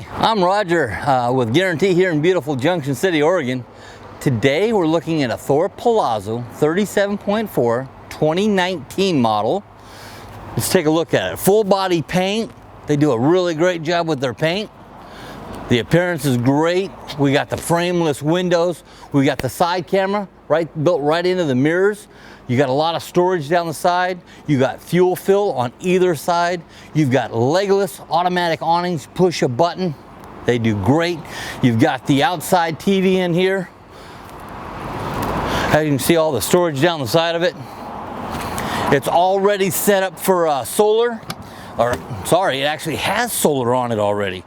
Hi, I'm Roger with Guarantee here in beautiful Junction City, Oregon. Today we're looking at a Thor Palazzo 37.4 2019 model. Let's take a look at it. Full body paint. They do a really great job with their paint. The appearance is great. We got the frameless windows. We got the side camera built right into the mirrors. You got a lot of storage down the side. You got fuel fill on either side. You've got legless automatic awnings, push a button. They do great. You've got the outside TV in here. As you can see, all the storage down the side of it. It's already set up for solar, it actually has solar on it already.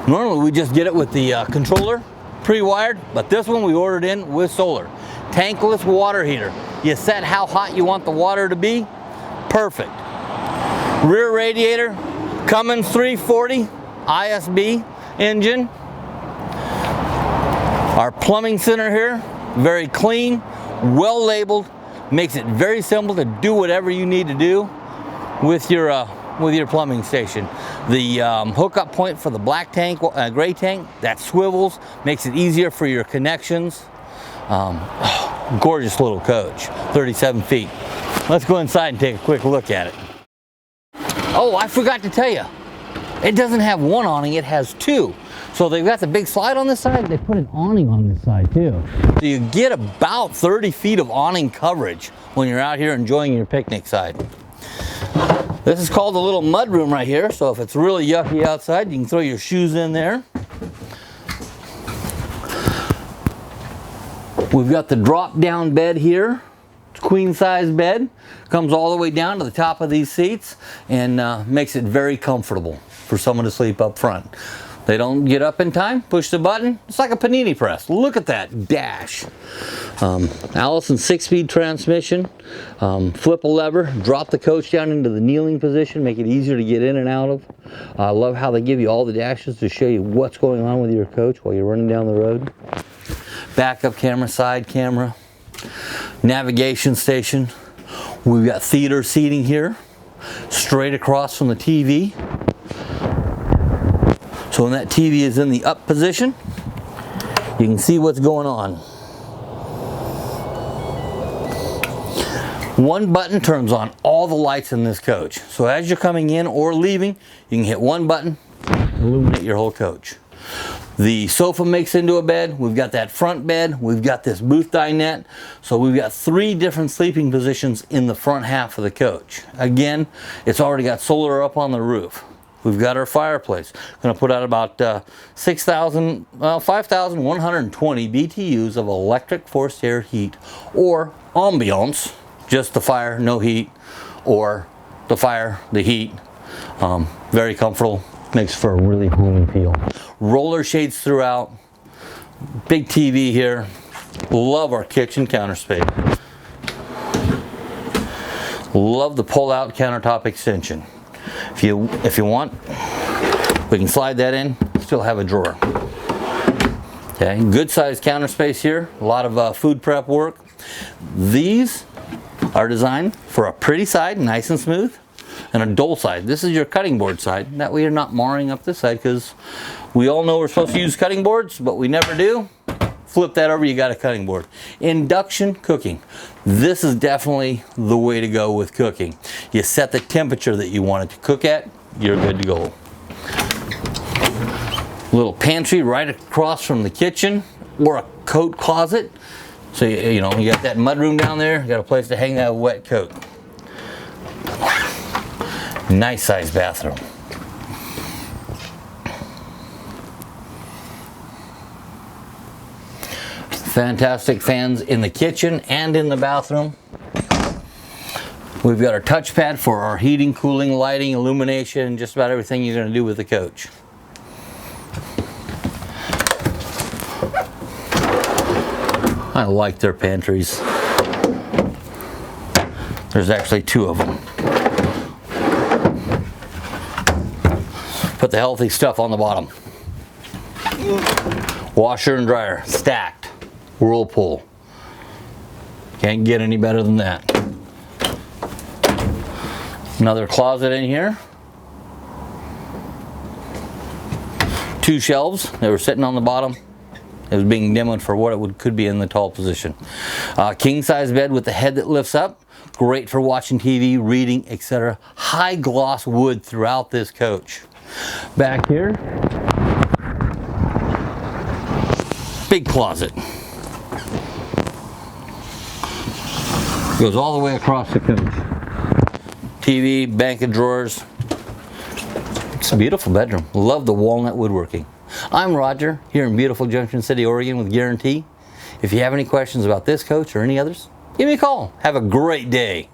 Normally we just get it with the controller pre-wired, but this one we ordered in with solar. Tankless water heater. You set how hot you want the water to be, perfect. Rear radiator, Cummins 340 ISB engine. Our plumbing center here, very clean, well labeled, makes it very simple to do whatever you need to do with your plumbing station. The hookup point for the black tank, gray tank, that swivels, makes it easier for your connections. Gorgeous little coach, 37 feet. Let's go inside and take a quick look at it. Oh, I forgot to tell you, it doesn't have one awning, it has two. So they've got the big slide on this side, they put an awning on this side too. So you get about 30 feet of awning coverage when you're out here enjoying your picnic side. This is called a little mud room right here, so if it's really yucky outside, you can throw your shoes in there. We've got the drop down bed here. It's a queen size bed. Comes all the way down to the top of these seats and makes it very comfortable for someone to sleep up front. They don't get up in time, push the button, it's like a panini press. Look at that dash. Allison 6-speed transmission, flip a lever, drop the coach down into the kneeling position, make it easier to get in and out of. I love how they give you all the dashes to show you what's going on with your coach while you're running down the road. Backup camera, side camera, navigation station. We've got theater seating here, straight across from the TV. So when that TV is in the up position, you can see what's going on. One button turns on all the lights in this coach. So as you're coming in or leaving, you can hit one button, illuminate your whole coach. The sofa makes into a bed. We've got that front bed. We've got this booth dinette. So we've got 3 different sleeping positions in the front half of the coach. Again, it's already got solar up on the roof. We've got our fireplace. Going to put out about 5,120 BTUs of electric forced air heat, or ambiance, just the fire, no heat, or the fire, the heat. Very comfortable. Makes for a really homey feel. Roller shades throughout. Big TV here. Love our kitchen counter space. Love the pull-out countertop extension. If you want, we can slide that in, still have a drawer. Okay, good sized counter space here, a lot of food prep work. These are designed for a pretty side, nice and smooth, and a dull side. This is your cutting board side. That way you're not marring up this side, because we all know we're supposed to use cutting boards, but we never do. Flip that over, you got a cutting board. Induction cooking. This is definitely the way to go with cooking. You set the temperature that you want it to cook at, you're good to go. Little pantry right across from the kitchen, or a coat closet. So you know, you got that mud room down there, you got a place to hang that wet coat. Nice sized bathroom. Fantastic fans in the kitchen and in the bathroom. We've got our touchpad for our heating, cooling, lighting, illumination, just about everything you're going to do with the coach. I like their pantries. There's actually 2 of them. Put the healthy stuff on the bottom. Washer and dryer, stacked. Whirlpool. Can't get any better than that. Another closet in here. 2 shelves that were sitting on the bottom. It was being demoed for what it could be in the tall position. King size bed with the head that lifts up. Great for watching TV, reading, etc. High gloss wood throughout this coach. Back here, big closet. Goes all the way across the coach. TV, bank of drawers. It's a beautiful bedroom. Love the walnut woodworking. I'm Roger, here in beautiful Junction City, Oregon with Guarantee. If you have any questions about this coach or any others, give me a call. Have a great day.